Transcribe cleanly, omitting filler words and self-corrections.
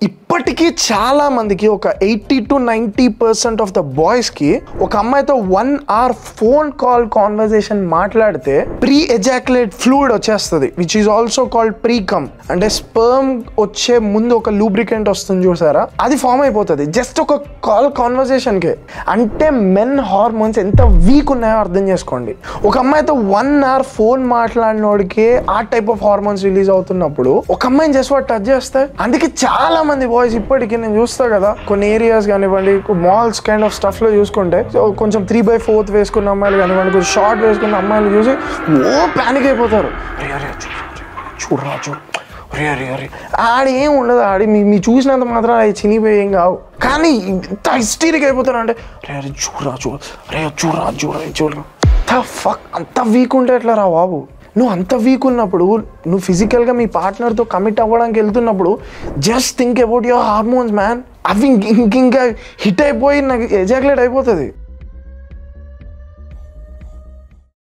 ఇప్పటికీ చాలా మందికి ఒక 80 to 90% ఆఫ్ ద బాయ్స్ కి ఒక అమ్మాయితో 1 hour ఫోన్ కాల్ కాన్వర్సేషన్ మాట్లాడితే ప్రీ ఎజాక్యులేట్ ఫ్లూయిడ్ వచ్చేస్తుంది, which is also called pre come. అంటే స్పర్మ్ వచ్చే ముందు ఒక లూబ్రికెంట్ వస్తుంది చూసారా, అది ఫామ్ అయిపోతుంది జస్ట్ ఒక కాల్ కాన్వర్సేషన్ కి. అంటే మెన్ హార్మోన్స్ ఎంత వీక్ ఉన్నాయో అర్థం చేసుకోండి. ఒక అమ్మాయితో 1 hour ఫోన్ మాట్లాడినోడికి ఆ టైప్ ఆఫ్ హార్మోన్స్ రిలీజ్ అవుతున్నప్పుడు ఒక అమ్మాయిని జస్ట్ వాడు టచ్ చేస్తాయి. అందుకే చాలా మంది బాయ్స్ ఇప్పటికీ నేను చూస్తా కదా, కొన్ని ఏరియాస్ కానివ్వండి, మాల్స్ కైండ్ ఆఫ్ స్టఫ్ లో చూసుకుంటే కొంచెం 3/4 వేసుకున్న అమ్మాయిలు కానివ్వండి, కొంచెం షార్ట్ వేసుకున్న అమ్మాయిలు చూసి ప్యానిక్ అయిపోతారు. చూడరా ఆడేం ఉండదు, ఆడి మీ చూసినంత మాత్రం అది చినిపోయి ఏం కావు. కానీ ఇంత హిస్టీరిక్ అయిపోతారు అంటే చూడరా అంత వీక్ ఉంటే ఎట్లా రా బాబు. నువ్వు అంత వీక్ ఉన్నప్పుడు, నువ్వు ఫిజికల్గా మీ పార్ట్నర్తో కమిట్ అవ్వడానికి వెళ్తున్నప్పుడు just think about your hormones man. అవి ఇంకా హిట్ అయిపోయి నాకు ఎజాక్యులేట్ అయిపోతుంది.